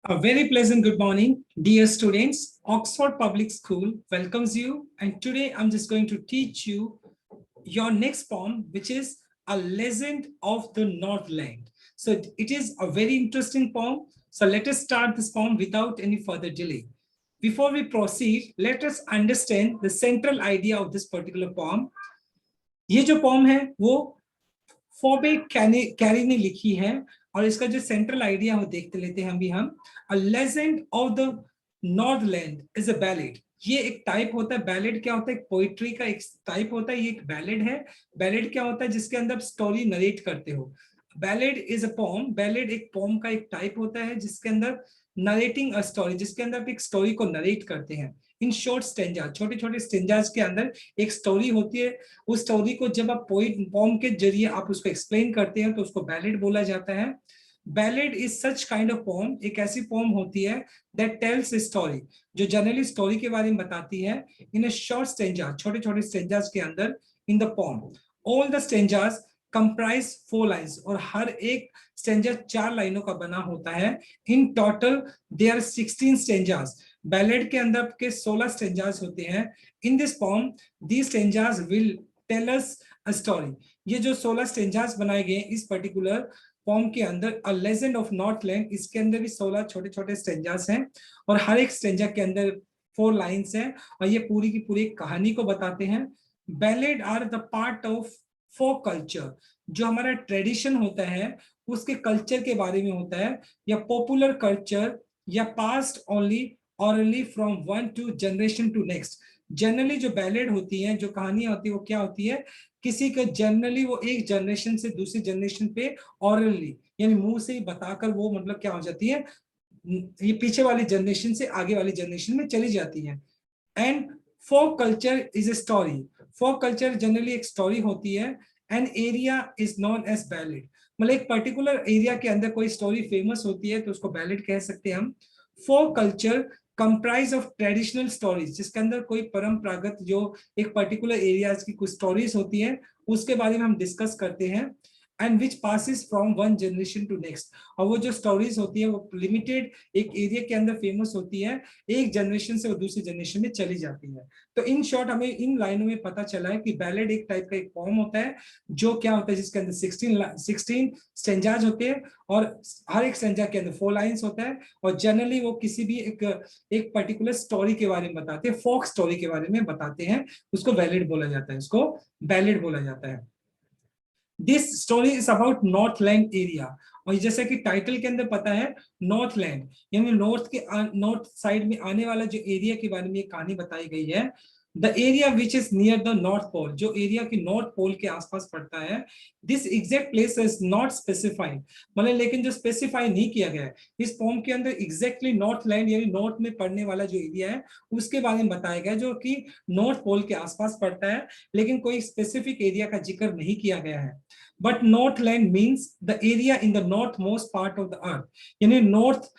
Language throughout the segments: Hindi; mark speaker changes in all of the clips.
Speaker 1: A very pleasant good morning, dear students. Oxford Public School welcomes you, and today I'm just going to teach you your next poem, which is A Legend of the Northland. So it is a very interesting poem. So let us start this poem without any further delay. Before we proceed, let us understand the central idea of this particular poem. ये जो poem है वो फॉबे कैरी ने लिखी है और इसका जो सेंट्रल आइडिया वो देखते लेते हैं हम a legend of the Northland is a ballad. ये एक टाइप होता है। बैलेड क्या होता है? एक पोइट्री का एक टाइप होता है। ये एक बैलेड है। बैलेड क्या होता है? जिसके अंदर स्टोरी नरेट करते हो। Ballad is a poem. Ballad एक पोम का एक टाइप होता है जिसके अंदर नरेटिंग अ स्टोरी, जिसके अंदर एक स्टोरी को नरेट करते हैं इन शॉर्ट स्टेंजा। छोटे छोटे स्टेंजाज के अंदर एक स्टोरी होती है। उस स्टोरी को जब आप पोइट पोम के जरिए आप उसको एक्सप्लेन करते हैं तो उसको बैलेड बोला जाता है। Ballad is such kind of poem. एक ऐसी पोम होती है दैट टेल्स स्टोरी, जो जनरली स्टोरी के बारे में बताती है इन अ शॉर्ट स्टेंजा, छोटे छोटे स्टेंजाज के अंदर in the pome. All the stanzas comprise 4 lines, और हर एक स्टेंजा 4 लाइनों का बना होता है। In total there are 16 stanzas. Ballad के अंदर के 16 स्टेंजाज होते हैं। In this poem these stanzas will tell us a story. ये जो 16 स्टेंजाज बनाए गए इस पर्टिकुलर पोम के अंदर अ लेजेंड ऑफ नॉर्थलैंड, इसके अंदर भी 16 छोटे छोटे स्टेंजाज हैं और हर एक स्टेंजा के अंदर 4 लाइन्स हैं और ये पूरी की पूरी कहानी को बताते हैं। Ballad are the part of folk culture. जो हमारा ट्रेडिशन होता है उसके कल्चर के बारे में होता है, या पॉपुलर कल्चर, या past only orally from one to generation to next। Generally जो बैलेड होती हैं, जो कहानियां होती है, वो क्या होती है? किसी का जनरली वो एक जनरेशन से दूसरी जनरेशन पे ऑरली यानी मुंह से ही बताकर वो मतलब क्या हो जाती है, ये पीछे वाली जनरेशन से आगे वाली जनरेशन में चली जाती है। And folk culture is a story. Folk culture generally एक स्टोरी होती है। An area is known as ballad. मतलब एक पर्टिकुलर एरिया के अंदर कोई स्टोरी फेमस होती है तो उसको बैलेड कह सकते हैं हम। Folk culture comprise of traditional stories, जिसके अंदर कोई परंपरागत जो एक पर्टिकुलर एरियाज की कुछ स्टोरीज होती है उसके बारे में हम डिस्कस करते हैं। And which passes from one generation to next. और वो जो स्टोरीज होती है वो लिमिटेड एक एरिया के अंदर फेमस होती है, एक जनरेशन से वो दूसरी जनरेशन में चली जाती है। तो इन शॉर्ट हमें इन लाइनों में पता चला है कि बैलेड एक टाइप का एक पोम होता है जो क्या होता है, जिसके अंदर 16 स्टेंजाज होते हैं और हर एक स्टेंजा के अंदर 4 लाइन्स होता है। और जनरली वो किसी भी एक पर्टिकुलर स्टोरी के बारे में बताते हैं, फोक स्टोरी के बारे में बताते हैं। उसको बैलेड बोला जाता है, उसको बैलेड बोला जाता है। This story is about Northland area. और जैसे कि टाइटल के अंदर पता है, नॉर्थलैंड यानी नॉर्थ साइड में आने वाला जो एरिया के बारे में कहानी बताई गई है। The area which is near the north pole, जो एरिया की नॉर्थ पोल के आसपास पड़ता है। This exact place is not specified, मतलब लेकिन जो स्पेसिफाई नहीं किया गया है इस पोम के अंदर एग्जैक्टली नॉर्थलैंड यानी नॉर्थ में पड़ने वाला जो एरिया है उसके बारे में बताया गया, जो कि नॉर्थ पोल के आसपास पड़ता है, लेकिन कोई स्पेसिफिक एरिया का जिक्र नहीं किया गया है। But Northland means the area in the north most part of the earth, यानी नॉर्थ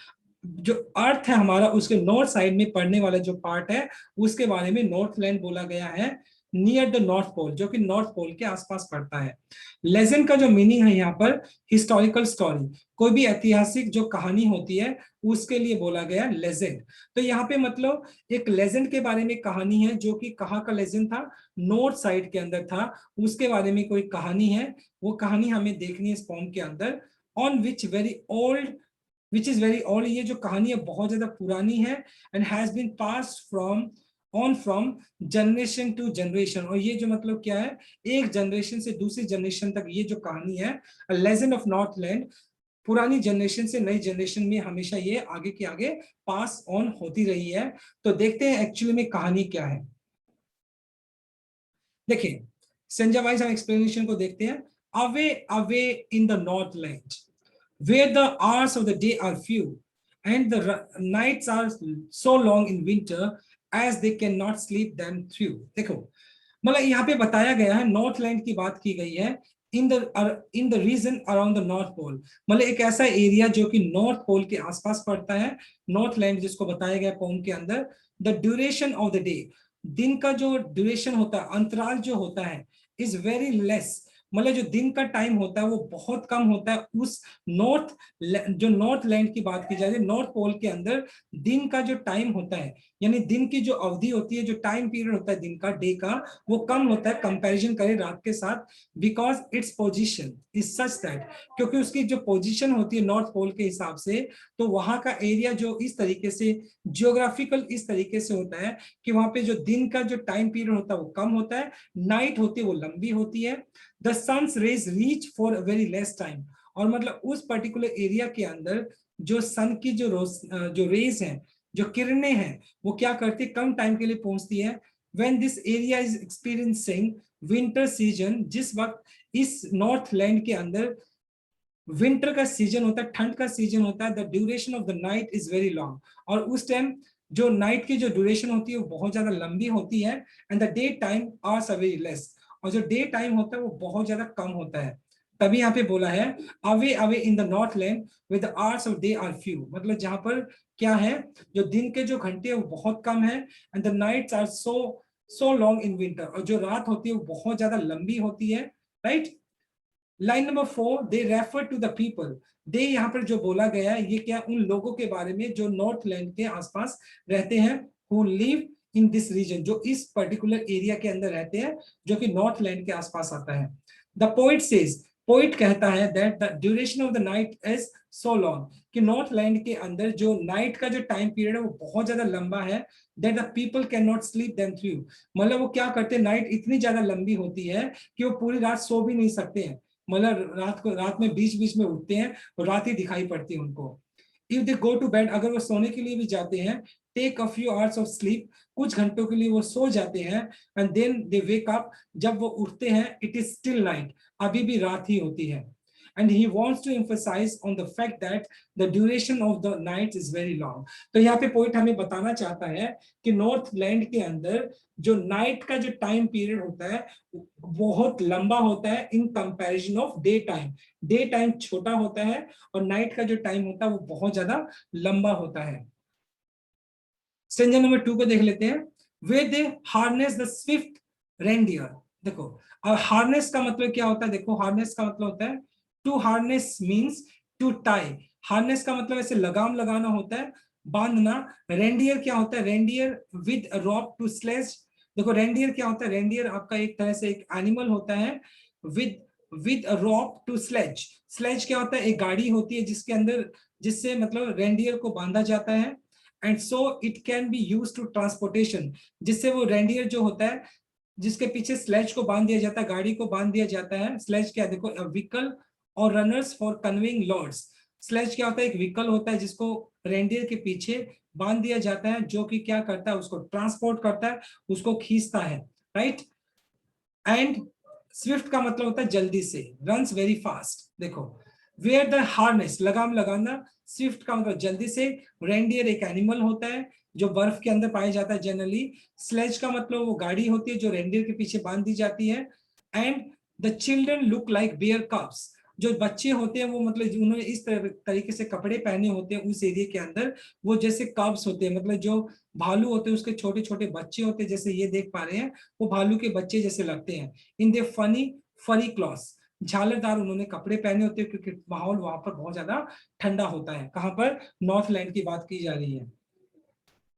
Speaker 1: जो अर्थ है हमारा उसके नॉर्थ साइड में पड़ने वाला जो पार्ट है उसके बारे में नॉर्थलैंड बोला गया है, नियर द नॉर्थ पोल, जो कि नॉर्थ पोल के आसपास पड़ता है। लेजेंड का जो मीनिंग है यहाँ पर हिस्टोरिकल स्टोरी, कोई भी ऐतिहासिक जो कहानी होती है उसके लिए बोला गया लेजेंड। तो यहाँ पे मतलब एक लेजेंड के बारे में कहानी है, जो कि कहाँ का लेजेंड था? नॉर्थ साइड के अंदर था, उसके बारे में कोई कहानी है। वो कहानी हमें देखनी है इस पोम के अंदर। On which very old, which is very old, ये जो कहानी है बहुत ज्यादा पुरानी है। And has been passed from generation to generation. और ये जो मतलब क्या है, एक जनरेशन से दूसरी जनरेशन तक ये जो कहानी है लेजेंड ऑफ नॉर्थलैंड, पुरानी जनरेशन से नई जनरेशन में हमेशा ये आगे के आगे पास ऑन होती रही है। तो देखते हैं एक्चुअली में कहानी क्या है। देखिए संजय वाइज हम एक्सप्लेनेशन को देखते हैं। Away away in the Northland where the hours of the day are few and the nights are so long in winter as they cannot sleep them through। देखो मतलब यहाँ पे बताया गया है, नॉर्थलैंड की बात की गई है in the region around the north pole, मतलब एक ऐसा एरिया जो कि नॉर्थ पोल के आसपास पड़ता है, नॉर्थलैंड जिसको बताया गया पोम के अंदर। The duration of the day, दिन का जो ड्यूरेशन होता है, अंतराल जो होता है, इज वेरी लेस, मतलब जो दिन का टाइम होता है वो बहुत कम होता है उस नॉर्थ, जो नॉर्थ लैंड की बात की जाए, नॉर्थ पोल के अंदर दिन का जो टाइम होता है, यानी दिन की जो अवधि होती है, जो टाइम पीरियड होता है दिन का, डे का, वो कम होता है कंपैरिजन करें रात के साथ। Because its position is such that, क्योंकि उसकी जो पोजीशन होती है नॉर्थ पोल के हिसाब से, तो वहां का एरिया जो इस तरीके से जियोग्राफिकल इस तरीके से होता है कि वहां पे जो दिन का जो टाइम पीरियड होता है वो कम होता है, नाइट होती है वो लंबी होती है, the sun's rays reach for very less time. और मतलब उस पर्टिकुलर एरिया के अंदर जो सन की जो रेज हैं, जो किरणें हैं, वो क्या करती है, कम टाइम के लिए पहुंचती है। When this area is experiencing winter season, जिस वक्त इस नॉर्थ लैंड के अंदर विंटर का सीजन होता है, ठंड का सीजन होता है, the duration of the night is very long, और उस टाइम जो नाइट की जो ड्यूरेशन होती है वो बहुत ज्यादा लंबी होती है, and the day time hours are very less, और जो डे टाइम होता है वो बहुत ज्यादा कम होता है। तभी यहाँ पे बोला है away away in the north land with the hours of day are few, मतलब जहां पर क्या है, जो दिन के जो घंटे हैं वो बहुत कम है, and the nights are so long in winter, और जो रात होती है वो बहुत ज्यादा लंबी होती है, right. Line number 4, they refer to the people, they यहाँ पर जो बोला गया है ये क्या, उन लोगों के बारे में जो नॉर्थ लैंड के आसपास रहते हैं, who live in this region, जो इस पर्टिकुलर एरिया के अंदर रहते हैं, जो कि नॉर्थ लैंड के आसपास आता है। द पोइट सेज, पोइट कहता है that the duration of the night is so long, कि नॉर्थ लैंड के अंदर जो नाइट का जो टाइम पीरियड है वो बहुत ज्यादा लंबा है, that the people can not sleep them through, मतलब वो क्या करते हैं, नाइट इतनी ज्यादा लंबी होती है कि वो पूरी रात सो भी नहीं सकते हैं, मतलब रात में बीच बीच में उठते हैं और रात ही दिखाई पड़ती है उनको। If they go to bed, अगर वो सोने के लिए भी जाते हैं, take a few hours of sleep, कुछ घंटों के लिए वो सो जाते हैं, and then they wake up, जब वो उठते हैं इट इज स्टिल नाइट, अभी भी रात ही होती है। And he wants to emphasize on the fact that the duration of the night is very long. तो यहाँ पे पॉइंट हमें बताना चाहता है कि नॉर्थ लैंड के अंदर जो नाइट का जो टाइम पीरियड होता है बहुत लंबा होता है in comparison of day time, day time छोटा होता है और नाइट का जो टाइम होता है वो बहुत ज्यादा लंबा होता है। स्ट्रेंजर नंबर 2 को देख लेते हैं। वे दे हार्नेस द स्विफ्ट रेंडियर, देखो अब हार्नेस का मतलब क्या होता है, देखो हार्नेस का मतलब होता है to harness means to tie, harness का मतलब ऐसे लगाम लगाना होता है, बांधना। रेंडियर क्या होता है, reindeer with rope to sledge, देखो रेंडियर क्या होता है, रेंडियर आपका एक तरह से एक एनिमल होता है, with with rope to sledge, sledge क्या होता है, एक गाड़ी होती है जिसके अंदर, जिससे मतलब रेंडियर को बांधा जाता है, and so it can be use to transportation, जिससे वो रेंडियर जो होता है जिसके पीछे स्लेज को बांध दिया जाता है, गाड़ी को बांध दिया जाता है। स्लेज क्या, देखो व्हीकल और runners for conveying loads, sledge क्या होता है, एक व्हीकल होता है जिसको रेंडियर के पीछे बांध दिया जाता है, जो कि क्या करता है, उसको ट्रांसपोर्ट करता है, उसको खींचता है, राइट। एंड स्विफ्ट का मतलब होता है जल्दी से, रन्स वेरी फास्ट, देखो वेयर द हार्नेस लगाम लगाना, स्विफ्ट का मतलब जल्दी से, रेंडियर एक एनिमल होता है जो बर्फ के अंदर पाया जाता है जनरली, स्लेज का मतलब वो गाड़ी होती है जो रेंडियर के पीछे बांध दी जाती है, and the children look like bear cubs, जो बच्चे होते हैं वो मतलब उन्होंने इस तरीके से कपड़े पहने होते हैं उस एरिया के अंदर, वो जैसे कब्स होते हैं, मतलब जो भालू होते हैं उसके छोटे छोटे बच्चे होते हैं, जैसे ये देख पा रहे हैं वो भालू के बच्चे जैसे लगते हैं, इन दे फनी फरी क्लॉथ्स, झालरदार उन्होंने कपड़े पहने होते हैं क्योंकि माहौल वहां पर बहुत ज्यादा ठंडा होता है, कहां पर, नॉर्थ लैंड की बात की जा रही है।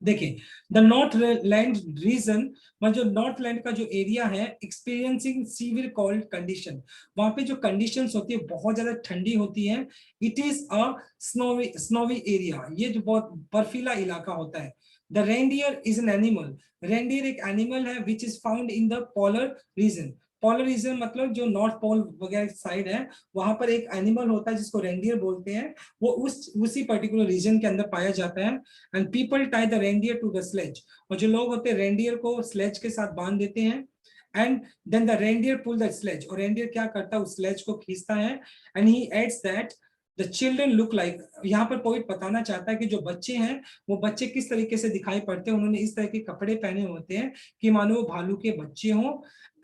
Speaker 1: देखिए द नॉर्थ लैंड रीजन, मतलब जो नॉर्थ लैंड का जो एरिया है, एक्सपीरियंसिंग सीवियर कोल्ड कंडीशन, वहां पे जो कंडीशंस होती है बहुत ज्यादा ठंडी होती है, it is a snowy snowy area, ये जो बहुत बर्फीला इलाका होता है। The reindeer is an animal, reindeer एक एनिमल है which is found in the polar region, polar region मतलब जो नॉर्थ पोल वगैरह साइड है, वहां पर एक एनिमल होता है जिसको रेंडियर बोलते हैं, वो उसी पर्टिकुलर रीजन के अंदर पाया जाता है। And people tie the reindeer to the sledge, और जो लोग होते हैं रेंडियर को स्लेज के साथ बांध देते हैं, and then the reindeer pull the sledge, और रेंडियर क्या करता है उस स्लेज को खींचता है, and he adds that the children look like, यहाँ पर पोइट बताना चाहता है कि जो बच्चे हैं वो बच्चे किस तरीके से दिखाई पड़ते हैं, उन्होंने इस तरह के कपड़े पहने होते हैं कि मानो वो भालू के बच्चे हों,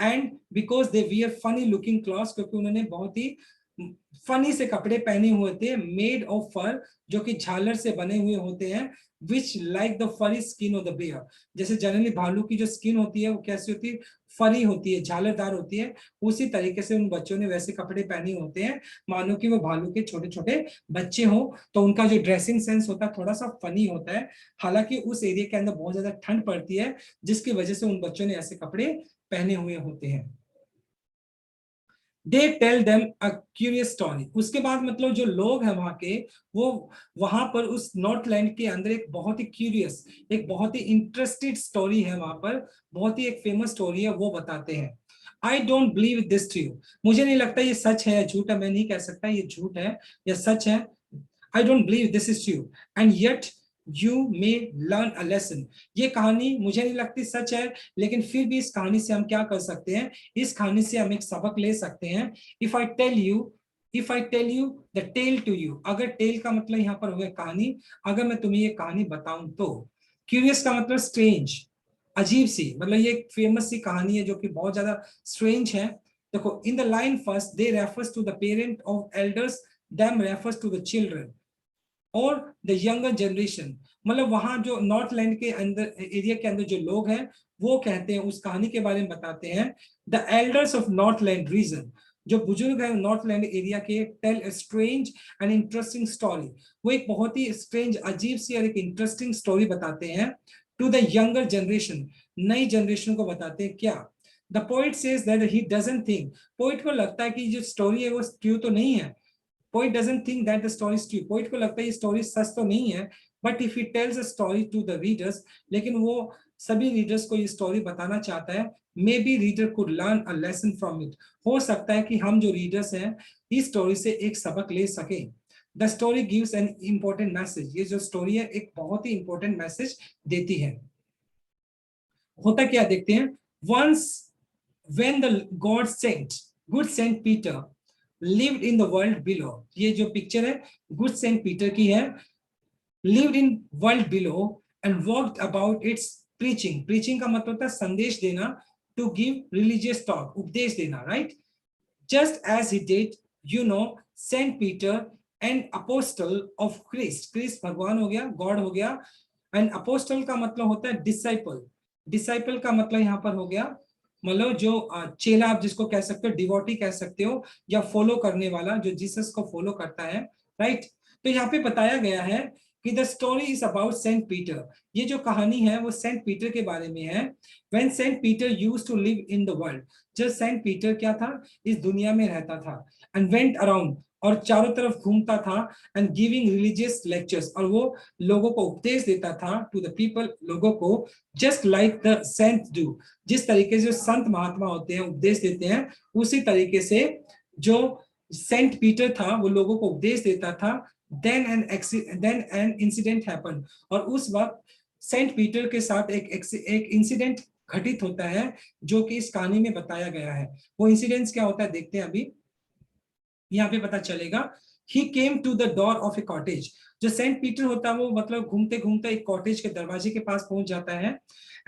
Speaker 1: and because they wear funny looking clothes, क्योंकि उन्होंने बहुत ही फनी से कपड़े पहने हुए थे, मेड ऑफ फर, जो कि झालर से बने हुए होते हैं, विच लाइक द फरी स्किन ऑफ द बेयर, जैसे जनरली भालू की जो स्किन होती है वो कैसी होती है, फरी होती है, झालरदार होती है, उसी तरीके से उन बच्चों ने वैसे कपड़े पहने होते हैं मानो कि वो भालू के छोटे छोटे बच्चे हो। तो उनका जो ड्रेसिंग सेंस होता है थोड़ा सा फनी होता है, हालांकि उस एरिया के अंदर बहुत ज्यादा ठंड पड़ती है, जिसकी वजह से उन बच्चों ने ऐसे कपड़े पहने हुए होते हैं। They tell them a curious story, उसके बाद मतलब जो लोग हैं वहां के, वो वहां पर उस नॉर्थलैंड के अंदर एक बहुत ही क्यूरियस, एक बहुत ही इंटरेस्टेड स्टोरी है वहां पर, बहुत ही एक फेमस स्टोरी है, वो बताते हैं। I don't believe this true, मुझे नहीं लगता ये सच है या झूठ है, मैं नहीं कह सकता ये झूठ है या सच है। I don't believe this is true and yet you may learn a lesson, ये कहानी मुझे नहीं लगती सच है, लेकिन फिर भी इस कहानी से हम क्या कर सकते हैं, इस कहानी से हम एक सबक ले सकते हैं। If I tell you, if I tell you the tale to you, अगर टेल का मतलब यहाँ पर हो गया कहानी, अगर मैं तुम्हें ये कहानी बताऊं तो, क्यूरियस का मतलब स्ट्रेंज, अजीब सी, मतलब ये एक फेमस सी कहानी है जो कि बहुत ज्यादा स्ट्रेंज है। देखो in the line first they refers to the parent of elders, them refers to the children और द यंगर जनरेशन, मतलब वहां जो नॉर्थ लैंड के अंदर एरिया के अंदर जो लोग हैं वो कहते हैं, उस कहानी के बारे में बताते हैं, the elders of north land region, जो बुजुर्ग है नॉर्थ लैंड एरिया के, tell a strange and interesting story, वो एक बहुत ही स्ट्रेंज, अजीब सी और एक इंटरेस्टिंग स्टोरी बताते हैं, टू द यंगर जनरेशन, नई जनरेशन को बताते हैं क्या। The poet says that he doesn't think, poet को लगता है कि जो स्टोरी है वो ट्रू तो नहीं है, poet doesn't think that the story is true, poet को लगता है ये स्टोरी सच तो नहीं है, but if he tells a story to the readers, लेकिन वो सभी रीडर्स को ये स्टोरी बताना चाहता है, may be reader could learn a lesson from it, हो सकता है कि हम जो रीडर्स हैं इस स्टोरी से एक सबक ले सके। The story gives an important message, ये जो स्टोरी है एक बहुत ही इंपॉर्टेंट मैसेज देती है। होता क्या देखते हैं, once when the God sent, good Saint Peter lived in the world below, ये जो पिक्चर है गुड सेंट पीटर की है, lived in world below and walked about its preaching, preaching का मतलब होता है संदेश देना, to give religious talk, उपदेश देना, right, just as he did, you know, Saint Peter, an apostle of Christ, Christ भगवान हो गया, गॉड हो गया, एंड अपोस्टल का मतलब होता है डिसाइपल, डिसाइपल का मतलब यहाँ पर हो गया मतलब जो चेला आप जिसको कह सकते हो, डिवोटी कह सकते हो, या फॉलो करने वाला जो जीसस को फॉलो करता है, राइट। तो यहाँ पे बताया गया है कि the story is about Saint Peter, ये जो कहानी है वो सेंट पीटर के बारे में है। When Saint Peter used to live in the world, जब सेंट पीटर क्या था, इस दुनिया में रहता था, एंड वेंट अराउंड, और चारों तरफ घूमता था, एंड गिविंग रिलीजियस लेक्चर्स, और वो लोगों को उपदेश देता था, टू द पीपल, लोगों को, just like the saint do, जिस तरीके से संत महात्मा होते हैं उपदेश देते हैं, उसी तरीके से जो सेंट पीटर था वो लोगों को उपदेश देता था। देन एन इंसिडेंट हैपन, और उस वक्त सेंट पीटर के साथ एक इंसिडेंट घटित होता है जो कि इस कहानी में बताया गया है। वो इंसिडेंट क्या होता है देखते हैं अभी, यहाँ पे पता चलेगा। He came to the door of a cottage, जो सेंट पीटर होता है वो मतलब घूमते घूमते एक कॉटेज के दरवाजे के पास पहुंच जाता है,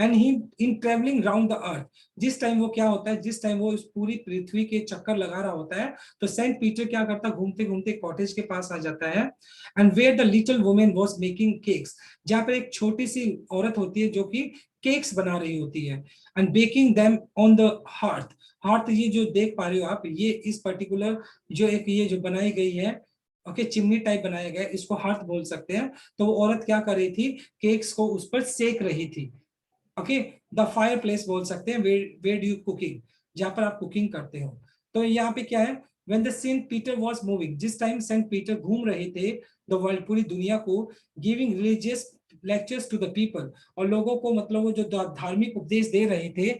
Speaker 1: and he in travelling round the earth, जिस टाइम वो क्या होता है, जिस टाइम वो इस पूरी पृथ्वी के चक्कर लगा रहा होता है, तो सेंट पीटर क्या करता है, घूमते घूमते कॉटेज के पास आ जाता है, and where the little women was making cakes, जहाँ पर एक छोटी सी औरत होती है जो कि केक्स बना रही होती है, and baking them on the hearth, hearth ये जो देख पा रहे हो आप, ये इस पर्टिकुलर जो एक ये जो बनाई गई है, ओके, चिमनी टाइप बनाया गया है, इसको हार्थ बोल सकते हैं। तो वो औरत क्या कर रही थी, केक्स को उस पर सेक रही थी, ओके, द फायर प्लेस बोल सकते हैं, वेयर डू यू कुकिंग, जहां पर आप कुकिंग करते हो। तो यहाँ पे क्या है, when the Saint Peter was moving, जिस टाइम सेंट पीटर घूम रहे थे द वर्ल्ड, पूरी दुनिया को, giving religious lectures to the people, और लोगों को मतलब वो जो धार्मिक उपदेश दे रहे थे,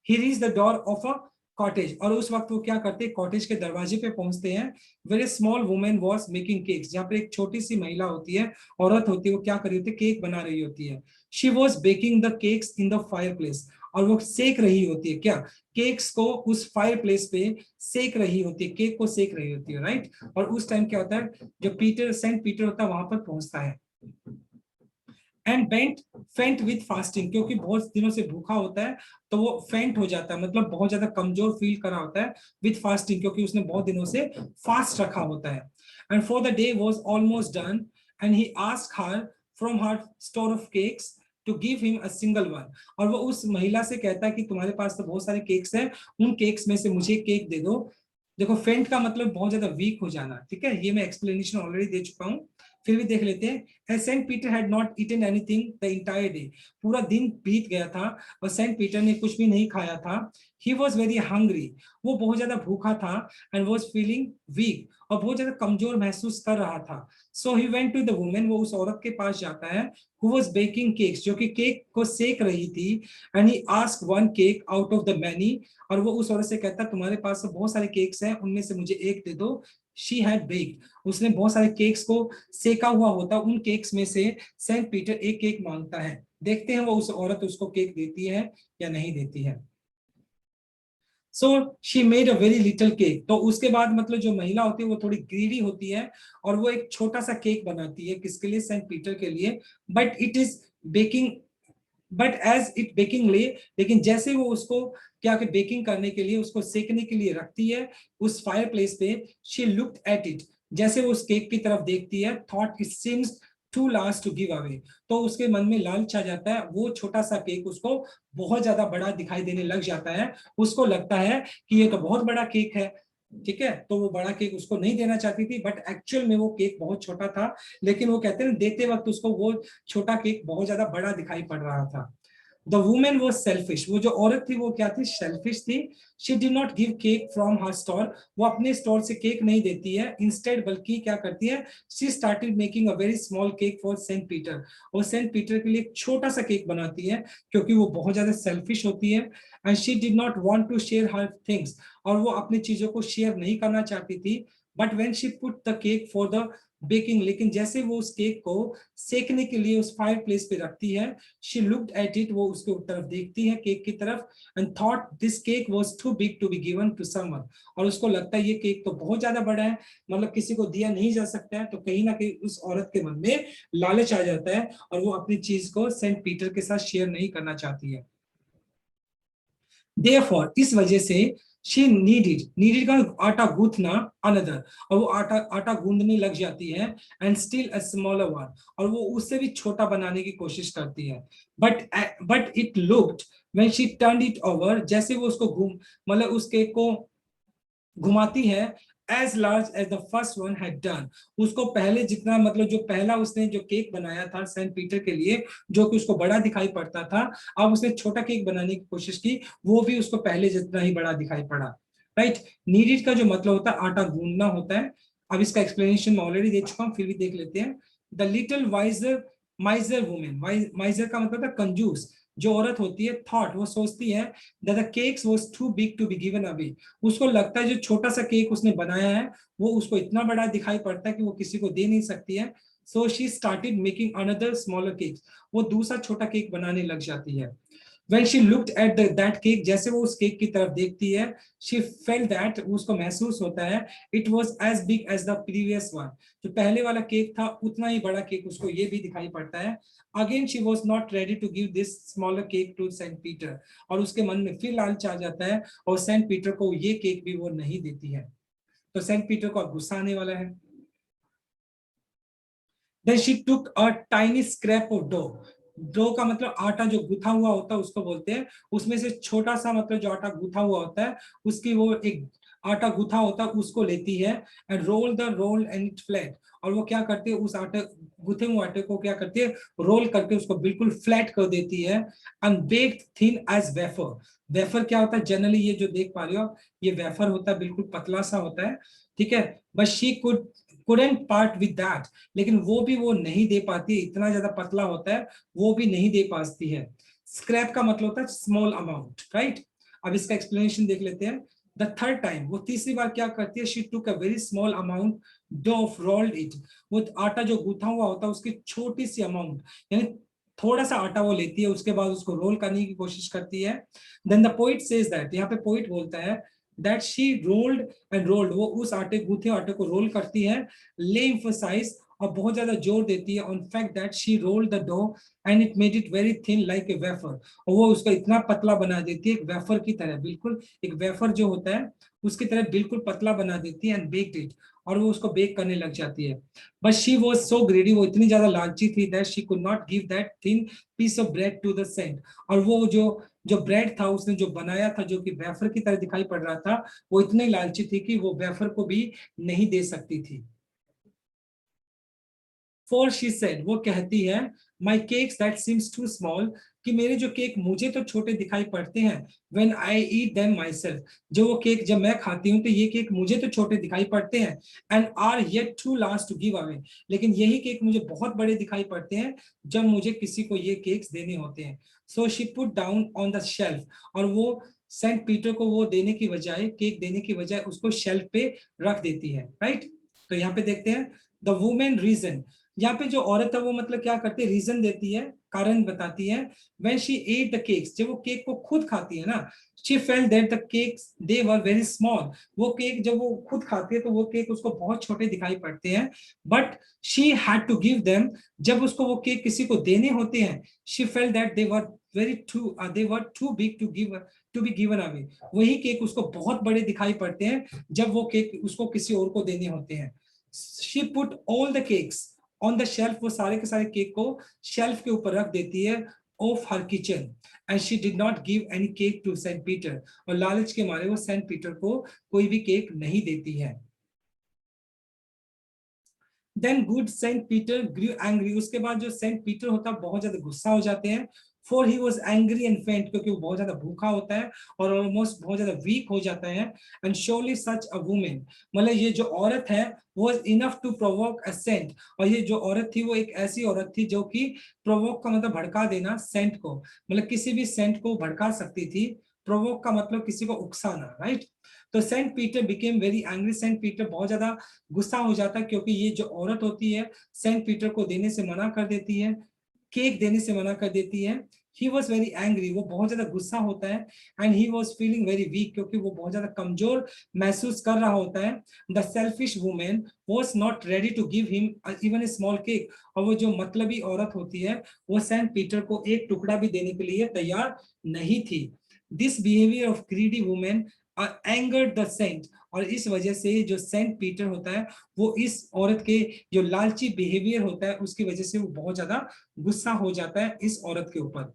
Speaker 1: he reach the door of a cottage, और उस वक्त वो क्या करते, कॉटेज के दरवाजे पे पहुंचते हैं, very small women was making cakes, जहाँ पर एक छोटी सी महिला होती है, औरत होती है, वो क्या कर रही होती है, केक बना रही होती है। She was baking the cakes in the fire place, और वो सेक रही होती है क्या, केक्स को उस फायर प्लेस पे सेक रही होती है, केक को सेक रही होती है, राइट। और उस टाइम क्या होता है, जो पीटर सेंट पीटर होता है वहां पर पहुंचता है, एंड फेंट विथ फास्टिंग, क्योंकि बहुत दिनों से भूखा होता है तो वो फेंट हो जाता है, मतलब बहुत ज्यादा कमजोर फील करा होता है विथ फास्टिंग, क्योंकि उसने बहुत दिनों से फास्ट रखा होता है। And for the day was almost done and he asked her from her store of cakes to give him a single one. और वो उस महिला से कहता है कि तुम्हारे पास तो बहुत सारे केक्स हैं, उन केक्स में से मुझे केक दे दो। देखो फेंट का मतलब बहुत ज्यादा वीक हो जाना, ठीक है, ये मैं एक्सप्लेनेशन ऑलरेडी दे चुका हूँ, फिर भी देख लेते हैं। Saint Peter had not eaten anything the entire day, पूरा दिन बीत गया था और सेंट पीटर ने कुछ भी नहीं खाया था। ही वॉज वेरी हंग्री, वो बहुत ज्यादा भूखा था एंड वॉज फीलिंग वीक, और बहुत ज्यादा कमजोर महसूस कर रहा था। So he went to the women, वो उस औरत के पास जाता है who was baking cakes, जो कि केक को सेक रही थी। And he asked one cake out of the many, और वो उस औरत से कहता है तुम्हारे पास तो बहुत सारे केक्स हैं, उनमें से मुझे एक दे दो। शी हैड बेक्ड, उसने बहुत सारे केक्स को सेका हुआ होता, उन केक्स में से सेंट पीटर एक केक मांगता है। देखते हैं वो उस औरत उसको केक देती है या नहीं देती है। So she made a very little cake, तो उसके बाद मतलब जो महिला होती है वो थोड़ी ग्रीडी होती है और वो एक छोटा सा केक बनाती है, किसके लिए, सेंट पीटर के लिए। But it is baking, but as it baking lay, लेकिन जैसे वो उसको क्या कि बेकिंग करने के लिए उसको सेकने के लिए रखती है उस फायर प्लेस पे, शी लुक्ड एट इट, जैसे वो उस केक की तरफ देखती है, thought it seems too large to give away, तो उसके मन में लालच आ जाता है, वो छोटा सा केक उसको बहुत ज्यादा बड़ा दिखाई देने लग जाता है। उसको लगता है कि ये तो बहुत बड़ा केक है, ठीक है, तो वो बड़ा केक उसको नहीं देना चाहती थी, बट एक्चुअल में वो केक बहुत छोटा था। लेकिन वो कहते हैं देते वक्त उसको वो छोटा केक बहुत ज्यादा बड़ा दिखाई पड़ रहा था। द वुमेन वॉज सेल्फिश, वो जो औरत थी वो क्या थी, सेल्फिश थी। She did not give cake from her stall, वो अपने स्टॉल से केक नहीं देती है, इंस्टेड बल्कि क्या करती है, she started making a very small cake for Saint Peter, और सेंट पीटर के लिए एक छोटा सा केक बनाती है, क्योंकि वो बहुत ज्यादा सेल्फिश होती है। And she did not want to share her things, और वो अपनी चीजों को शेयर नहीं करना चाहती थी। But when she put the cake for the baking, लेकिन जैसे वो उस केक को सेकने के लिए उस फायर प्लेस पे रखती है, शी लुक्ड एट इट, वो उसके तरफ देखती है केक की तरफ, and thought this cake was too big to be given to someone, और उसको लगता है ये केक तो बहुत ज्यादा बड़ा है, मतलब किसी को दिया नहीं जा सकता है, तो कहीं ना कहीं उस औरत के मन में लालच आ जाता है और वो अपनी चीज को सेंट पीटर के साथ शेयर नहीं करना चाहती है। Therefore, इस वजह से she needed का आटा गूंथना अनदर, और वो आटा गूंदने लग जाती है, and still a smaller one, और वो उससे भी छोटा बनाने की कोशिश करती है। But it looked when she turned it over, जैसे वो उसको घूम मतलब उस केक को घुमाती है, as large as the first one had done, उसको पहले जितना मतलब जो पहला उसने जो केक बनाया था सेंट पीटर के लिए, जो कि उसको बड़ा दिखाई पड़ता था, अब उसने छोटा केक बनाने की कोशिश की, वो भी उसको पहले जितना ही बड़ा दिखाई पड़ा। राइट, नीडेड का जो मतलब होता है आटा गूंदना होता है। अब इसका एक्सप्लेनेशन मैं ऑलरेडी दे चुका हूँ, फिर भी देख लेते हैं। The little wiser miser women, miser का मतलब है कंजूस, जो औरत होती है, थॉट वो सोचती है that the cakes was too big to be given away, उसको लगता है जो छोटा सा केक उसने बनाया है वो उसको इतना बड़ा दिखाई पड़ता है कि वो किसी को दे नहीं सकती है। So she started making another smaller cake, वो दूसरा छोटा केक बनाने लग जाती है। When she looked at that cake, जैसे वो उस केक की तरफ देखती है, she felt that, उसको महसूस होता है, it was as big as the previous one, जो पहले वाला केक था उतना ही बड़ा केक उसको ये भी दिखाई पड़ता है। Again she was not ready to give this smaller cake to Saint Peter, और उसके मन में फिर लालच आ जाता है और सेंट पीटर को ये केक भी वो नहीं देती है, तो सेंट पीटर को अब गुस्सा आने वाला है। Then she took a tiny scrap of dough, dough का मतलब आटा जो गूथा हुआ होता है उसको बोलते हैं, उसमें से छोटा सा मतलब जो आटा गूथा हुआ होता है उसकी वो एक आटा गूथा होता है उसको लेती है, and roll the roll and it flat, और वो क्या करती है उस आटे गूथे हुए आटे को क्या करती है, रोल करके उसको बिल्कुल फ्लैट कर देती है, and baked thin as wafer. Wafer क्या होता है, जनरली ये जो देख पा रहे हो ये वेफर होता है, बिल्कुल पतला सा होता है, ठीक है, but she couldn't part with that, लेकिन वो भी वो नहीं दे पाती है, इतना ज्यादा पतला होता है वो भी नहीं दे पाती है। स्क्रैप का मतलब होता है स्मॉल अमाउंट, राइट। अब इसका एक्सप्लेनेशन देख लेते हैं। द थर्ड टाइम, वो तीसरी बार क्या करती है, she took a very small amount dough of rolled it, वो आटा जो गूथा हुआ होता है उसकी छोटी सी अमाउंट, यानी थोड़ा सा आटा वो लेती है, उसके बाद उसको रोल करने की कोशिश करती है। Then the poet says that, यहाँ पे पोइट बोलता है that she rolled and rolled, वो उस आटे गूथे आटे को रोल करती है, ले एम्फसाइज और बहुत ज्यादा जोर देती है on fact that she rolled the dough and it made it very thin like a wafer, और वो उसको इतना पतला बना देती है एक वेफर की तरह, बिल्कुल एक वेफर जो होता है उसकी तरह बिल्कुल पतला बना देती है, एंड बेक्ड इट, और वो उसको बेक करने लग जाती है। But she was so greedy, वो इतनी ज्यादा लालची थी that she could not give that thin piece of bread to the saint, और वो जो जो ब्रेड था उसने जो बनाया था जो कि वेफर की तरह दिखाई पड़ रहा था, वो इतनी लालची थी कि वो वेफर को भी नहीं दे सकती थी। For she said, वो कहती है, my cakes that seems too small, कि मेरे जो केक मुझे तो छोटे दिखाई पड़ते हैं, when I eat them myself, जो वो केक जब मैं खाती हूँ तो ये केक मुझे तो छोटे दिखाई पड़ते हैं, and are yet too large to give away, लेकिन यही केक मुझे बहुत बड़े दिखाई पड़ते हैं जब मुझे किसी को ये केक्स देने होते हैं। So she put down on the shelf, और वो सेंट पीटर को वो देने की बजाय, केक देने की बजाय उसको शेल्फ पे रख देती है, राइट। तो यहाँ पे देखते हैं द वुमेन रीजन, यहाँ पे जो औरत है वो मतलब क्या करती है, रीजन देती है, कारण बताती है। When she at the cakes, जब वो केक को खुद खाती है ना, she felt that the cakes they were very small, वो केक जब वो खुद खाती है तो वो केक उसको बहुत छोटे दिखाई पड़ते हैं। But she had to give them, जब उसको वो केक किसी को देने होते हैं, she felt that they were very they were too big to be given away, वही केक उसको बहुत बड़े दिखाई पड़ते हैं जब वो केक उसको किसी और को देने होते हैं। She put all the cakes on the shelf, वो सारे के सारे केक को शेल्फ के ऊपर रख देती है of her kitchen, and she did not give any cake to Saint Peter, और लालच के मारे वो सेंट पीटर को कोई भी केक नहीं देती है। देन गुड सेंट पीटर ग्रू एंग्री, उसके बाद जो सेंट पीटर होता है बहुत ज्यादा गुस्सा हो जाते हैं। For he was angry and फेंट, क्योंकि वो बहुत ज्यादा भूखा होता है और ऑलमोस्ट बहुत ज्यादा वीक हो जाता है। And surely such a women, मतलब ये जो औरत है वो enough to provoke a saint, और ये जो औरत थी वो एक ऐसी औरत थी जो कि प्रोवोक का मतलब भड़का देना, सेंट को मतलब किसी भी सेंट को भड़का सकती थी। प्रोवोक का मतलब किसी को उकसाना, राइट। तो Saint Peter became very angry, Saint Peter बहुत ज्यादा गुस्सा हो जाता है क्योंकि ये जो औरत होती है सेंट पीटर को देने से मना कर देती है, केक देने से मना कर देती है। ही वॉज वेरी एंग्री, वो बहुत ज्यादा गुस्सा होता है। And he was feeling very weak, क्योंकि वो बहुत ज्यादा कमजोर महसूस कर रहा होता है। The selfish women was not ready to give him even a small cake, और वो जो मतलबी औरत होती है वो सेंट पीटर को एक टुकड़ा भी देने के लिए तैयार नहीं थी। This behaviour of greedy women angered the saint, और इस वजह से जो सेंट पीटर होता है वो इस औरत के जो लालची बिहेवियर होता है उसकी वजह से वो बहुत ज्यादा गुस्सा हो जाता है इस औरत के ऊपर।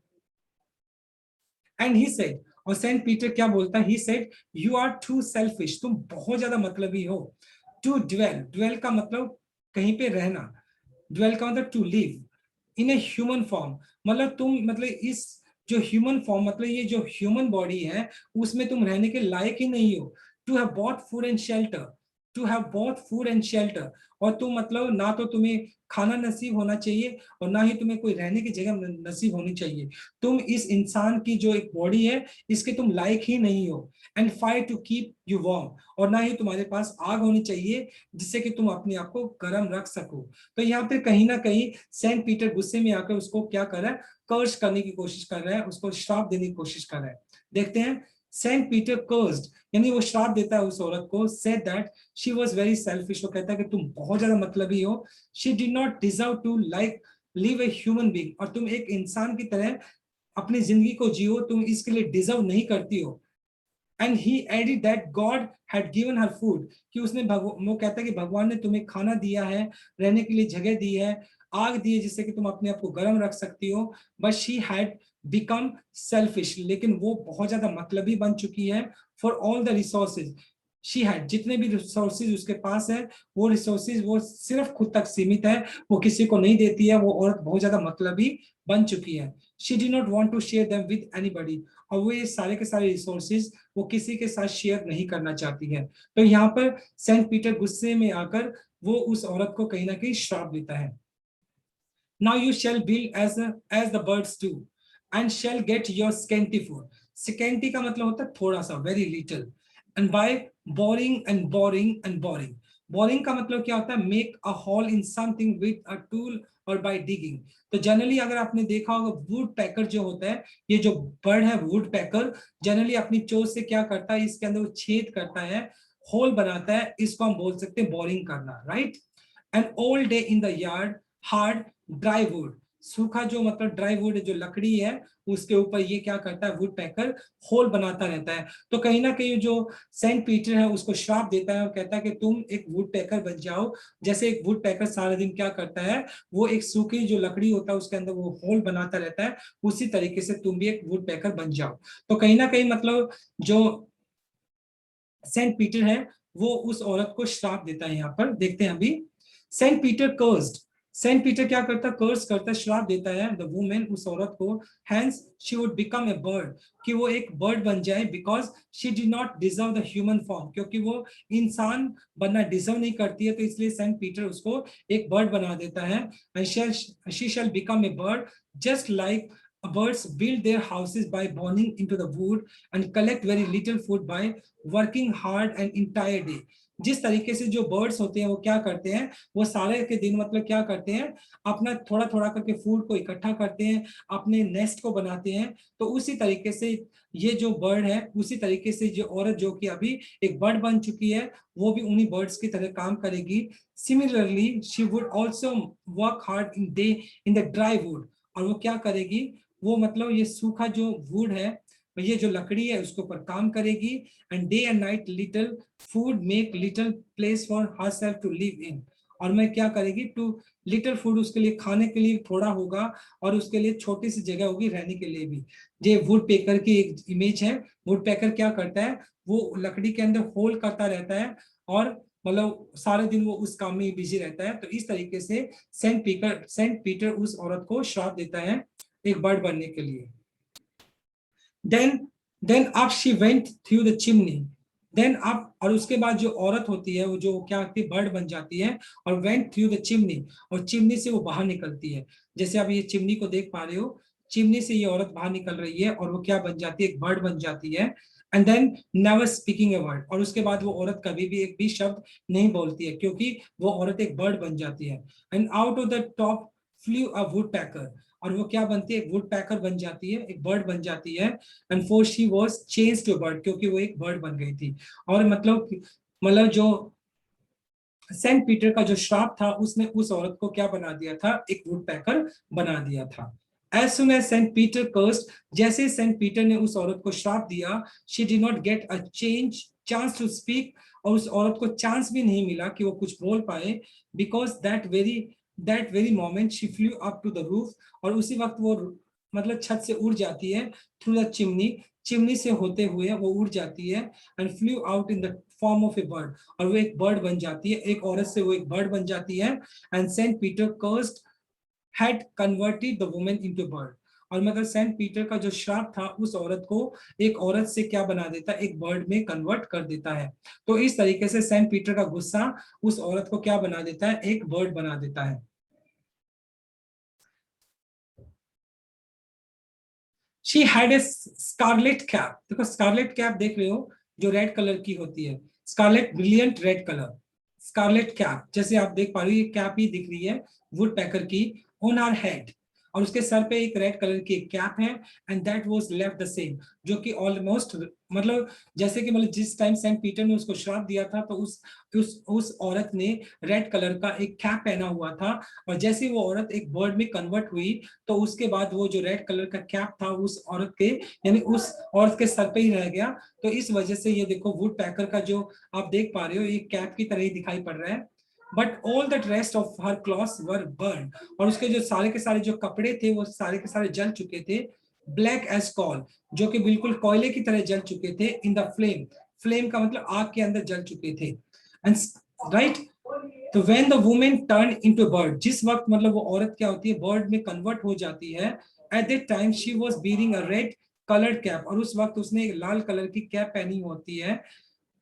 Speaker 1: एंड ही सेड, और सेंट पीटर क्या बोलता है, he said you are too selfish, तुम बहुत ज्यादा मतलबी हो। टू ड्वेल, ड्वेल का मतलब कहीं पे रहना, ड्वेल का मतलब to live in a human form, मतलब तुम मतलब इस जो ह्यूमन फॉर्म मतलब ये जो ह्यूमन बॉडी है उसमें तुम रहने के लायक ही नहीं हो। To have bought food and shelter, to have bought food and shelter, और तुम मतलब ना तो तुम्हें खाना नसीब होना चाहिए और ना ही तुम्हें कोई रहने की जगह नसीब होनी चाहिए। तुम इस इंसान की जो एक बॉडी है इसके तुम लायक ही नहीं हो। And fire to keep you warm, और ना ही तुम्हारे पास आग होनी चाहिए जिससे कि तुम अपने आप को गर्म रख सको। तो यहाँ पे कहीं ना कहीं सेंट पीटर गुस्से में आकर उसको क्या कर रहा है, कर्ज करने की कोशिश कर रहा है, उसको श्राप देने की कोशिश कर रहा है। देखते हैं, सेंट पीटर कर्स्ड, यानी वो श्राप देता है उस औरत को, said that she was very selfish, वो कहता है कि तुम बहुत ज्यादा मतलबी हो। She did not deserve to like live a human being, और तुम एक इंसान की तरह अपनी जिंदगी को जियो, तुम इसके लिए डिजर्व नहीं करती हो। And he added that God had given her food, कि उसने वो कहता है कि भगवान ने तुम्हें खाना दिया है, रहने के लिए जगह दी है, आग दी है जिससे कि तुम अपने आप को गर्म रख सकती हो। But she had become selfish, लेकिन वो बहुत ज्यादा मतलबी बन चुकी है। For all the resources she had, जितने भी रिसोर्सेज उसके पास है वो रिसोर्सेज वो सिर्फ खुद तक सीमित है, वो किसी को नहीं देती है। वो औरत बहुत ज्यादा मतलबी बन चुकी है। She did not want to share them with anybody, और वो ये सारे के सारे रिसोर्सेज वो किसी के साथ शेयर नहीं करना चाहती है। तो यहाँ पर सेंट पीटर गुस्से में आकर वो उस औरत को कहीं ना कहीं श्राप देता है। Now you shall build as the birds do and shall get your scanty food. Scanty का मतलब होता है थोड़ा सा, very little. And by boring and boring and boring, boring का मतलब क्या होता है, make a hole in something with a tool और बाय डिगिंग। तो जनरली अगर आपने देखा होगा वुड पैकर जो होता है, ये जो बर्ड है वुड पैकर, जनरली अपनी चोंच से क्या करता है, इसके अंदर वो छेद करता है, होल बनाता है, इसको हम बोल सकते हैं बोरिंग करना, right. And all day in the yard hard dry would, सूखा जो मतलब ड्राई वुड जो लकड़ी है उसके ऊपर ये क्या करता है, वुड पैकर होल बनाता रहता है। तो कहीं ना कहीं जो सेंट पीटर है उसको श्राप देता है और कहता है कि तुम एक वुड पैकर बन जाओ। जैसे एक वुड पैकर सारा दिन क्या करता है, वो एक सूखी जो लकड़ी होता है उसके अंदर वो होल बनाता रहता है, उसी तरीके से तुम भी एक वुड पैकर बन जाओ। तो कहीं ना कहीं मतलब जो सेंट पीटर है वो उस औरत को श्राप देता है। यहाँ पर देखते हैं अभी, saint Peter cursed, saint Peter क्या करता, कर्स करता, श्राप देता है द वुमेन, उस औरत को, hence she would become a bird, कि वो एक बर्ड बन जाए, because she did not deserve the human form, क्योंकि वो इंसान बनना डिजर्व नहीं करती है, तो इसलिए सेंट पीटर उसको एक बर्ड बना देता है। And she shell become a bird just like birds build their houses by burning into the wood and collect very little food by working hard and entire day. जिस तरीके से जो बर्ड्स होते हैं वो क्या करते हैं, वो सारे के दिन मतलब क्या करते हैं, अपना थोड़ा थोड़ा करके फूड को इकट्ठा करते हैं, अपने नेस्ट को बनाते हैं। तो उसी तरीके से ये जो बर्ड है, उसी तरीके से जो औरत जो कि अभी एक बर्ड बन चुकी है, वो भी उन्हीं बर्ड्स की तरह काम करेगी। Similarly she would also work hard in day in the dry would, और वो क्या करेगी, वो मतलब ये सूखा जो वुड है, ये जो लकड़ी है उसके ऊपर काम करेगी। And day and night little food make little place for herself to live in, और मैं क्या करेगी, टू लिटिल फूड, उसके लिए खाने के लिए थोड़ा होगा और उसके लिए छोटी सी जगह होगी रहने के लिए भी। ये वुड पेकर की एक इमेज है। वुड पेकर क्या करता है, वो लकड़ी के अंदर होल करता रहता है और मतलब सारे दिन वो उस काम में बिजी रहता है। तो इस तरीके से सेंट पीटर उस औरत को श्राप देता है एक बर्ड बनने के लिए। then up she went through the chimney, then up, और उसके बाद जो औरत होती है वो जो क्या होती है, बर्ड बन जाती है और went through the chimney, और चिमनी से वो बाहर निकलती है। जैसे आप ये चिमनी को देख पा रहे हो, चिमनी से ये औरत बाहर निकल रही है और वो क्या बन जाती है, एक बर्ड बन जाती है। And then never speaking a word, और उसके बाद वो औरत कभी भी एक भी शब्द नहीं बोलती है, क्योंकि वो औरत एक बर्ड बन जाती है। And out of the top flew a woodpecker, और वो क्या बनती है, एक वुड पैकर बन जाती है, एक बर्ड बन जाती है। And for she was changed to bird, क्योंकि वो एक बर्ड बन गई थी। और मतलब जो सेंट पीटर का जो श्राप था, उसने उस औरत को क्या बना दिया था, एक वुड पैकर बना दिया था। As soon as saint Peter cursed, जैसे सेंट पीटर ने उस औरत को श्राप दिया, she did not get a chance to speak, और उस औरत को चांस भी नहीं मिला कि वो कुछ बोल पाए, because that very moment she flew up to the roof, और उसी वक्त वो मतलब छत से उड़ जाती है, थ्रू द चिमनी, चिमनी से होते हुए वो उड़ जाती है, and flu out in the form of A bird, और वो एक बर्ड बन जाती है, एक औरत से वो एक बर्ड बन जाती है। And saint Peter cursed had converted the woman into bird, और मतलब सेंट पीटर का जो श्राप था उस औरत को एक औरत से क्या बना देता है, एक बर्ड में कन्वर्ट कर देता है। तो इस तरीके से सेंट पीटर का गुस्सा उस औरत को क्या बना देता है, एक बर्ड बना देता है। She had a scarlet cap, देखो स्कारलेट कैप देख रहे हो, जो रेड कलर की होती है, scarlet brilliant red colour, scarlet cap, जैसे आप देख पा रहे हो ये कैप ही दिख रही है वुड पैकर की, ऑन आर हेड, और उसके सर पे एक रेड कलर की कैप है। And that was left the same, जो कि ऑलमोस्ट मतलब जैसे कि मतलब जिस टाइम सेंट पीटर ने उसको श्राप दिया था, तो उस औरत ने रेड कलर का एक कैप पहना हुआ था, और जैसे वो औरत एक बर्ड में कन्वर्ट हुई, तो उसके बाद वो जो रेड कलर का कैप था उस औरत के, यानी उस औरत के सर पे ही रह गया। तो इस वजह से ये देखो वुड पैकर का जो आप देख पा रहे हो, ये कैप की तरह ही दिखाई पड़ रहा है। But all the rest of her clothes were burn, और उसके जो सारे के सारे जो कपड़े थे वो सारे के सारे जल चुके थे। ब्लैक एज कॉल, जो कि बिल्कुल कोयले की तरह जल चुके थे। इन द फ्लेम, फ्लेम का मतलब आग के अंदर जल चुके थे। एंड राइट, तो when the women turn into bird, जिस वक्त मतलब वो औरत क्या होती है, बर्ड में कन्वर्ट हो जाती है, at that time she was bearing a red coloured cap, और उस वक्त उसने एक लाल कलर की कैप पहनी होती है,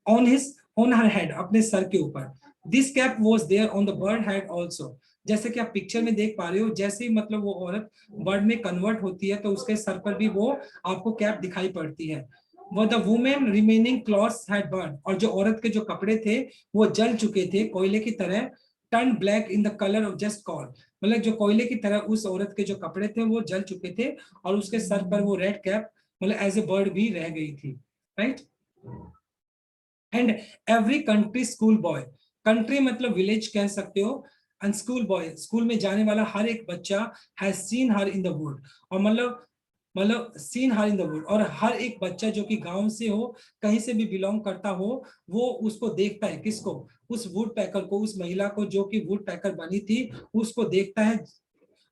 Speaker 1: on his on her head, अपने सर के ऊपर। This cap was there on the bird head also, जैसे कि आप पिक्चर में देख पा रहे हो, जैसे ही मतलब वो औरत बर्ड में कन्वर्ट होती है, तो उसके सर पर भी वो आपको कैप दिखाई पड़ती है। वो the women remaining clothes had burn, और जो औरत के जो कपड़े थे वो जल चुके थे कोयले की तरह। Turn black in the colour of just call, मतलब जो कोयले की तरह उस औरत के जो कपड़े थे वो जल चुके थे, और उसके सर पर वो रेड कैप मतलब एज ए बर्ड भी रह गई थी। Right, and every country school boy, country मतलब विलेज कह सकते हो, एंड स्कूल बॉय, स्कूल में जाने वाला हर एक बच्चा has seen her in the wood, और मतलब scene her in the wood, और हर एक बच्चा जो कि गांव से हो, कहीं से भी बिलोंग करता हो, वो उसको देखता है, किसको, उस वुड पैकर को, उस महिला को जो कि वुड पैकर बनी थी, उसको देखता है,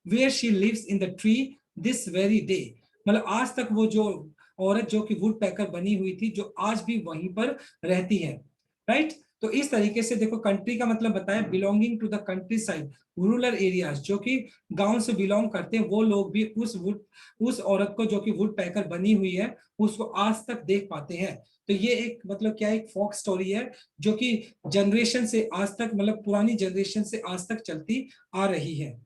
Speaker 1: where she lives in the tree this very day, मतलब आज तक वो जो औरत जो कि वुड पैकर बनी हुई थी, जो आज भी वहीं पर रहती है, राइट। तो इस तरीके से देखो, कंट्री का मतलब बताया belonging to the countryside, rural areas, जो कि गांव से बिलोंग करते हैं, वो लोग भी उस औरत को जो कि वुड पैकर बनी हुई है, उसको आज तक देख पाते हैं। तो ये एक मतलब क्या, एक फोक स्टोरी है, जो कि जनरेशन से आज तक, मतलब पुरानी जनरेशन से आज तक चलती आ रही है।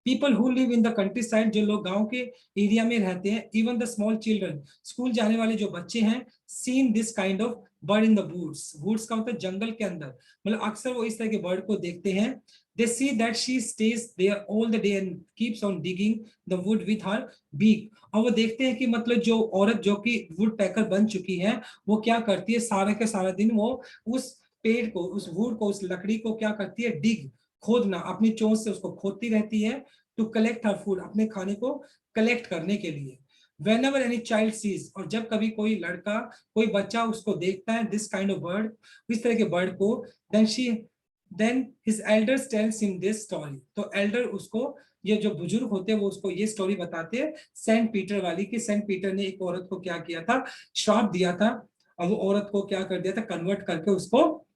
Speaker 1: People who live in the countryside, जो लोग गांव के एरिया में रहते हैं, even the small children, school जाने वाले जो बच्चे हैं, seen this kind of bird in the woods, woods का मतलब जंगल के अंदर, मतलब अक्सर वो इस तरह के बर्ड को देखते हैं। They see that she stays there all the day and keeps on digging the wood with her beak, और वो देखते हैं कि मतलब जो औरत जो कि वुड पैकर बन चुकी है, वो क्या करती है, सारा के सारा दिन वो उस पेड़ को, उस वुड को, उस लकड़ी को क्या करती है, डिग, खोदना, अपनी चोंच से उसको खोदती रहती है, टू कलेक्ट हर फूड, अपने खाने को कलेक्ट करने के लिए। Whenever any child sees, और जब कभी कोई लड़का, कोई बच्चा उसको देखता है, दिस काइंड ऑफ बर्ड, इस तरह के बर्ड को, then his elders tells him this story, तो एल्डर उसको, ये जो बुजुर्ग होते हैं, वो उसको ये स्टोरी बताते हैं, सेंट पीटर वाली, कि सेंट पीटर ने एक औरत को क्या किया था, श्राप दिया था, और वो औरत को क्या कर दिया था, कन्वर्ट करके उसको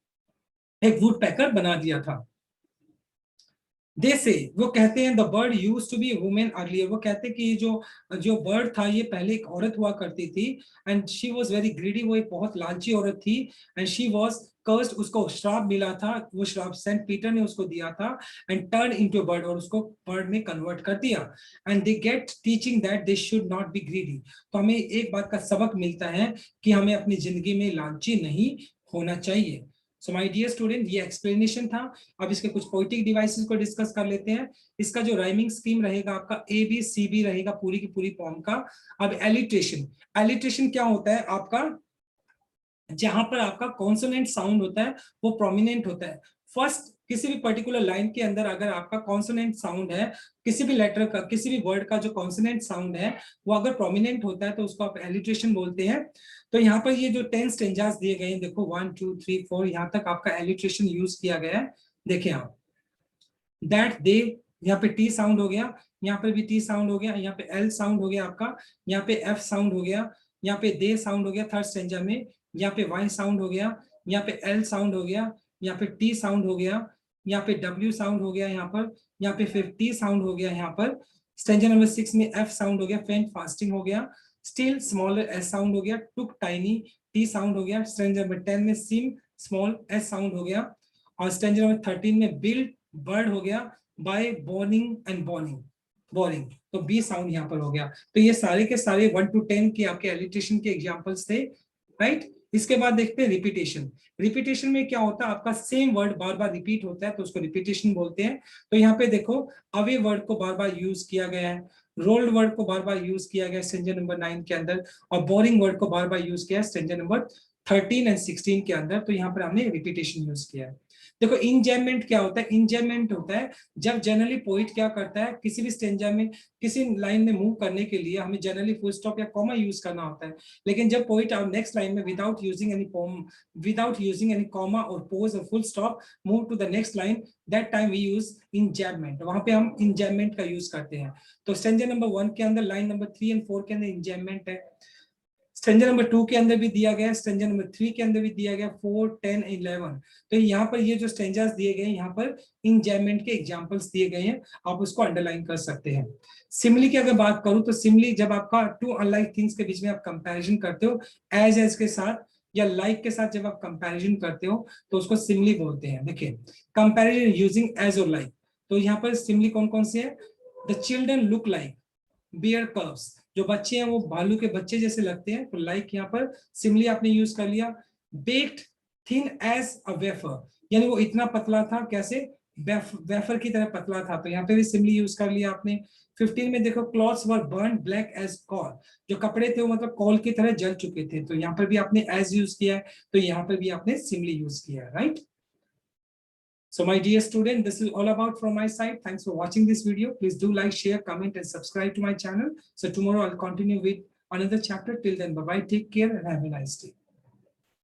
Speaker 1: एक वुड पैकर बना दिया था। दे से, वो कहते हैं, the bird used to be women earlier, वो कहते हैं कि जो जो बर्ड था, ये पहले एक औरत हुआ करती थी, and she was very greedy, वो एक बहुत लालची औरत थी, एंड शी वाज कर्स्ड, उसको श्राप मिला था, वो श्राप सेंट पीटर ने उसको दिया था, एंड टर्न इनटू बर्ड, और उसको बर्ड में कन्वर्ट कर दिया, and they get teaching that they should not be greedy. तो हमें एक बात का सबक मिलता है कि हमें अपनी जिंदगी में लालची नहीं होना चाहिए। सो माय डियर स्टूडेंट, ये एक्सप्लेनेशन था। अब इसके कुछ पोइटिक डिवाइसेस को डिस्कस कर लेते हैं। इसका जो राइमिंग स्कीम रहेगा आपका ABCB रहेगा, पूरी की पूरी फॉर्म का। अब एलिट्रेशन, एलिट्रेशन क्या होता है आपका, जहां पर आपका कॉन्सोनेंट साउंड होता है वो प्रोमिनेंट होता है। फर्स्ट, किसी भी पर्टिकुलर लाइन के अंदर अगर आपका कॉन्सोनेंट साउंड है, किसी भी लेटर का, किसी भी वर्ड का जो कॉन्सोनेंट साउंड है वो अगर प्रोमिनेंट होता है, तो उसको आप एलिट्रेशन बोलते हैं। तो यहाँ पर ये जो 10 स्टेंजास दिए गए हैं, देखो 1 2 3 4, यहाँ तक आपका एलिट्रेशन यूज किया गया है। देखें आप, दैट दे, यहाँ पे टी साउंड हो गया, यहाँ पे भी टी साउंड हो गया, यहाँ पे एल साउंड हो गया आपका, यहाँ पे एफ साउंड हो गया, यहाँ पे दे साउंड हो गया थर्ड स्टेंजा में, यहाँ पे वाई साउंड हो गया, यहाँ पे एल साउंड हो गया, यहाँ पे टी साउंड हो गया, यहाँ पे डब्ल्यू साउंड हो गया, यहाँ पे फिर टी साउंड हो गया, यहाँ पर स्टेंजा नंबर 6 में एफ साउंड हो गया, फेंट फास्टिंग हो गया, स्टिल स्मॉलर एस साउंड हो गया, टुक टाइनी टी साउंड हो गया, स्टेंजा नंबर 10 में सिम स्मॉल एस साउंड हो गया, और स्टेंजा नंबर 13 में बिल्ड बर्ड हो गया, by boring and boring, boring, तो बी साउंड यहाँ पर हो गया। तो ये सारे के सारे 1 to 10 के आपके एलिट्रेशन के एग्जांपल्स थे, राइट। इसके बाद देखते हैं रिपीटेशन। रिपीटेशन में क्या होता है, आपका सेम वर्ड बार बार रिपीट होता है, तो उसको रिपीटेशन बोलते हैं। तो यहाँ पे देखो, अवे वर्ड को बार बार यूज किया गया है, रोल्ड वर्ड को बार बार यूज किया गया है स्टेंजा नंबर 9 के अंदर, और बोरिंग वर्ड को बार बार यूज किया है स्टेंजा नंबर 13 एंड 16 के अंदर। तो यहाँ पर हमने रिपीटेशन यूज किया है। देखो इंजॉयमेंट क्या होता है, इंजॉयमेंट होता है जब जनरली पोइट क्या करता है, किसी भी स्टेंजा में, किसी लाइन में मूव करने के लिए हमें जनरली फुल स्टॉप या कॉमा यूज करना होता है, लेकिन जब पोइट नेक्स्ट लाइन में विदाउट यूजिंग एनी कॉमा और पोज और full stop move to the next line, that time we use enjambment, वहां पे हम इंजॉयमेंट का यूज करते हैं। तो स्टेंजा नंबर 1 के अंदर लाइन नंबर 3 एंड 4 के अंदर इंजॉयमेंट है, स्टेंजा नंबर 2 के अंदर भी दिया गया है, स्टेंजा नंबर 3 के अंदर भी दिया गया, 4 10 11। तो यहाँ पर ये जो स्टेंजास दिए गए हैं, यहाँ पर इंजॉयमेंट के एग्जांपल्स दिए गए हैं, आप उसको अंडरलाइन कर सकते हैं। सिमिली की अगर बात करूं, तो सिमिली जब आपका टू अनलाइक थिंग्स के बीच में आप कंपैरिजन करते हो, एज के साथ या लाइक के साथ जब आप कंपैरिजन करते हो, तो उसको सिमिली बोलते हैं। देखिए, कंपैरिजन यूजिंग एज और लाइक, तो यहाँ पर सिमिली कौन कौन से है, the children look like bear cubs, जो बच्चे हैं वो भालू के बच्चे जैसे लगते हैं, तो लाइक यहाँ पर सिमिली आपने यूज कर लिया। Baked thin as a wafer, यानी वो इतना पतला था, कैसे, वेफर की तरह पतला था, तो यहाँ पे भी सिमिली यूज कर लिया आपने। 15 में देखो, क्लॉथ्स वर बर्न ब्लैक एज कॉल, जो कपड़े थे वो मतलब कॉल की तरह जल चुके थे, तो यहाँ पर भी आपने एज यूज किया है, तो यहाँ पर भी आपने सिमिली यूज किया है, right. So my dear student, this is all about from my side. Thanks for watching this video. Please do like, share, comment, and subscribe to my channel. So tomorrow I'll continue with another chapter. Till then, bye-bye, take care, and have a nice day.